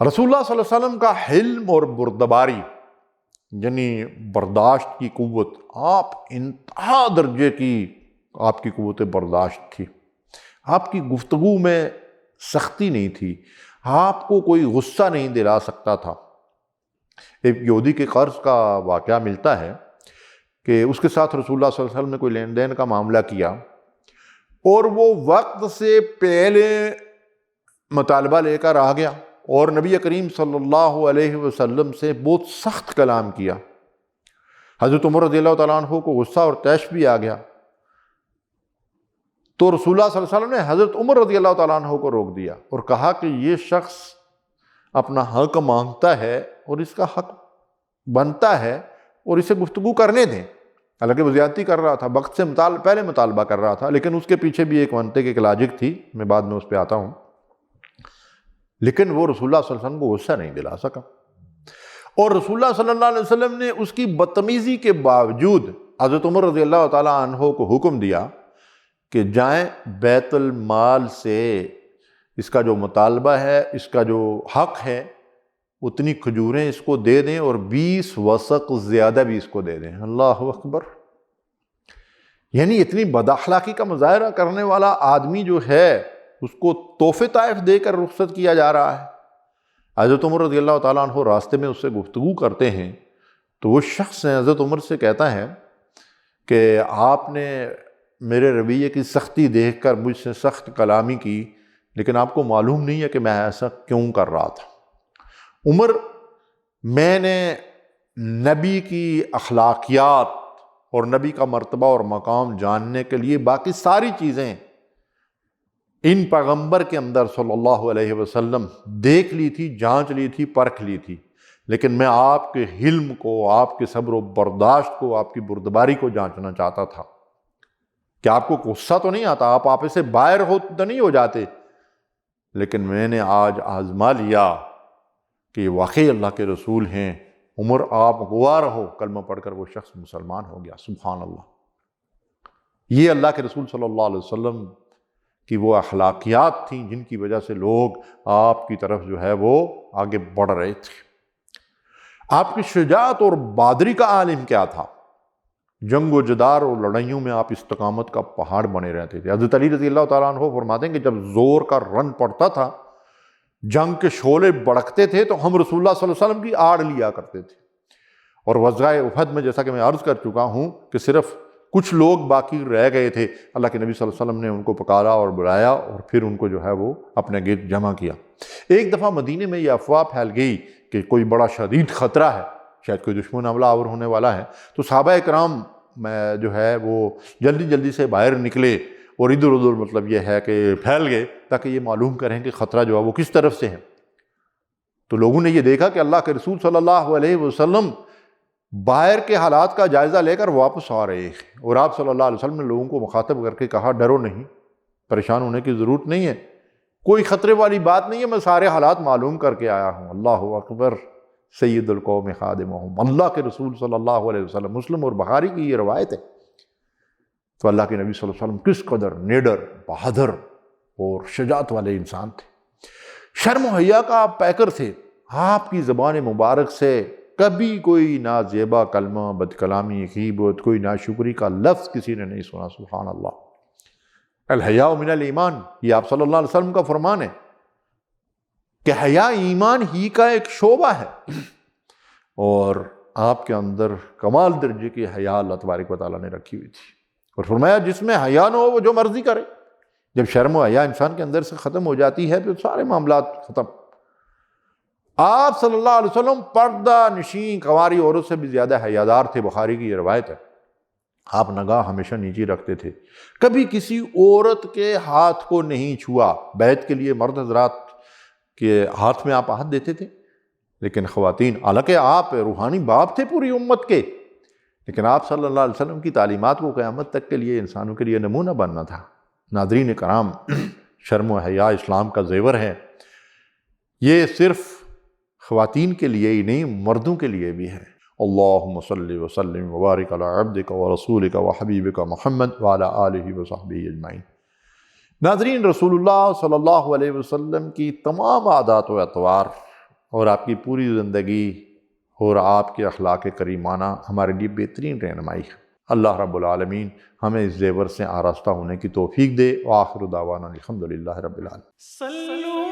رسول اللہ صلی اللہ علیہ وسلم کا حلم اور بردباری یعنی برداشت کی قوت، آپ انتہا درجے کی آپ کی قوت برداشت تھی، آپ کی گفتگو میں سختی نہیں تھی، آپ کو کوئی غصہ نہیں دلا سکتا تھا۔ ایک یہودی کے قرض کا واقعہ ملتا ہے کہ اس کے ساتھ رسول اللہ صلی اللہ علیہ وسلم نے کوئی لین دین کا معاملہ کیا اور وہ وقت سے پہلے مطالبہ لے کر آ گیا اور نبی کریم صلی اللہ علیہ وسلم سے بہت سخت کلام کیا۔ حضرت عمر رضی اللہ تعالیٰ عنہ کو غصہ اور طیش بھی آ گیا، تو رسول اللہ صلی اللہ علیہ وسلم نے حضرت عمر رضی اللہ تعالیٰ عنہ کو روک دیا اور کہا کہ یہ شخص اپنا حق مانگتا ہے اور اس کا حق بنتا ہے اور اسے گفتگو کرنے دیں۔ حالانکہ وہ زیادتی کر رہا تھا، وقت سے پہلے مطالبہ کر رہا تھا، لیکن اس کے پیچھے بھی ایک منطق ایک لاجک تھی، میں بعد میں اس پہ آتا ہوں، لیکن وہ رسول اللہ صلی اللہ علیہ وسلم کو غصہ نہیں دلا سکا۔ اور رسول اللہ صلی اللہ علیہ وسلم نے اس کی بدتمیزی کے باوجود حضرت عمر رضی اللہ تعالیٰ عنہ کو حکم دیا کہ جائیں بیت المال سے اس کا جو مطالبہ ہے، اس کا جو حق ہے، اتنی کھجوریں اس کو دے دیں اور 20 وسق زیادہ بھی اس کو دے دیں۔ اللہ اکبر! یعنی اتنی بد اخلاقی کا مظاہرہ کرنے والا آدمی جو ہے اس کو تحفے طائف دے کر رخصت کیا جا رہا ہے۔ حضرت عمر رضی اللہ تعالیٰ عنہ راستے میں اس سے گفتگو کرتے ہیں تو وہ شخص حضرت عمر سے کہتا ہے کہ آپ نے میرے رویے کی سختی دیکھ کر مجھ سے سخت کلامی کی، لیکن آپ کو معلوم نہیں ہے کہ میں ایسا کیوں کر رہا تھا۔ عمر، میں نے نبی کی اخلاقیات اور نبی کا مرتبہ اور مقام جاننے کے لیے باقی ساری چیزیں ان پیغمبر کے اندر صلی اللہ علیہ وسلم دیکھ لی تھی، جانچ لی تھی، پرکھ لی تھی، لیکن میں آپ کے حلم کو، آپ کے صبر و برداشت کو، آپ کی بردباری کو جانچنا چاہتا تھا کہ آپ کو غصہ تو نہیں آتا، آپ آپے سے باہر تو نہیں ہو جاتے، لیکن میں نے آج آزما لیا کہ یہ واقعی اللہ کے رسول ہیں۔ عمر، آپ گواہ رہو، کلمہ پڑھ کر وہ شخص مسلمان ہو گیا۔ سبحان اللہ! یہ اللہ کے رسول صلی اللہ علیہ وسلم کی وہ اخلاقیات تھیں جن کی وجہ سے لوگ آپ کی طرف جو ہے وہ آگے بڑھ رہے تھے۔ آپ کی شجاعت اور بہادری کا عالم کیا تھا؟ جنگ و جدار اور لڑائیوں میں آپ استقامت کا پہاڑ بنے رہتے تھے۔ حضرت علی رضی اللہ تعالیٰ عنہ فرماتے ہیں کہ جب زور کا رن پڑتا تھا، جنگ کے شعلے بڑکتے تھے، تو ہم رسول اللہ صلی اللہ علیہ وسلم کی آڑ لیا کرتے تھے۔ اور غزوہ احد میں جیسا کہ میں عرض کر چکا ہوں کہ صرف کچھ لوگ باقی رہ گئے تھے، اللہ کے نبی صلی اللہ علیہ وسلم نے ان کو پکارا اور بلایا اور پھر ان کو جو ہے وہ اپنے گرد جمع کیا۔ ایک دفعہ مدینے میں یہ افواہ پھیل گئی کہ کوئی بڑا شدید خطرہ ہے، شاید کوئی دشمن حملہ آور ہونے والا ہے، تو صحابہ اکرام میں جو ہے وہ جلدی جلدی سے باہر نکلے اور ادھر ادھر مطلب یہ ہے کہ پھیل گئے تاکہ یہ معلوم کریں کہ خطرہ جو ہے وہ کس طرف سے ہے۔ تو لوگوں نے یہ دیکھا کہ اللہ کے رسول صلی اللہ علیہ وسلم باہر کے حالات کا جائزہ لے کر واپس آ رہے ہیں، اور آپ صلی اللہ علیہ وسلم نے لوگوں کو مخاطب کر کے کہا، ڈرو نہیں، پریشان ہونے کی ضرورت نہیں ہے، کوئی خطرے والی بات نہیں ہے، میں سارے حالات معلوم کر کے آیا ہوں۔ اللہ اکبر! سید القوم خادمہم، اللہ کے رسول صلی اللہ علیہ وسلم، مسلم اور بخاری کی یہ روایت ہے۔ تو اللہ کے نبی صلی اللہ علیہ وسلم کس قدر نیڈر، بہادر اور شجاعت والے انسان تھے، شرم و حیا کا آپ پیکر تھے۔ آپ کی زبان مبارک سے کبھی کوئی نازیبا کلمہ، بد کلامی، غیبت، کوئی ناشکری کا لفظ کسی نے نہیں سنا۔ سبحان اللہ! الحیاء من الایمان، یہ آپ صلی اللہ علیہ وسلم کا فرمان ہے کہ حیا ایمان ہی کا ایک شعبہ ہے، اور آپ کے اندر کمال درجے کی حیا اللہ تبارک و تعالیٰ نے رکھی ہوئی تھی، اور فرمایا جس میں حیا نہ ہو وہ جو مرضی کرے۔ جب شرم و حیا انسان کے اندر سے ختم ہو جاتی ہے تو سارے معاملات ختم۔ آپ صلی اللہ علیہ وسلم پردہ نشین کنواری عورت سے بھی زیادہ حیادار تھے، بخاری کی یہ روایت ہے۔ آپ نگاہ ہمیشہ نیچی رکھتے تھے، کبھی کسی عورت کے ہاتھ کو نہیں چھوا۔ بیعت کے لیے مرد حضرات کے ہاتھ میں آپ ہاتھ دیتے تھے، لیکن خواتین، حالانکہ آپ روحانی باپ تھے پوری امت کے، لیکن آپ صلی اللہ علیہ وسلم کی تعلیمات کو قیامت تک کے لیے انسانوں کے لیے نمونہ بننا تھا۔ ناظرین کرام، شرم و حیا اسلام کا زیور ہے۔ یہ صرف خواتین کے لیے ہی نہیں، مردوں کے لیے بھی ہے۔ اللہم صلی وسلم وبارک علی عبدک ورسولک وحبیبک محمد وعلی آلہ وصحبہ اجمعین۔ ناظرین، رسول اللہ صلی اللہ علیہ وسلم کی تمام عادات و اطوار اور آپ کی پوری زندگی اور آپ کے اخلاق کریمانہ ہمارے لیے بہترین رہنمائی ہے۔ اللہ رب العالمین ہمیں اس زیور سے آراستہ ہونے کی توفیق دے۔ وآخر دعوانا الحمدللہ رب العالمین۔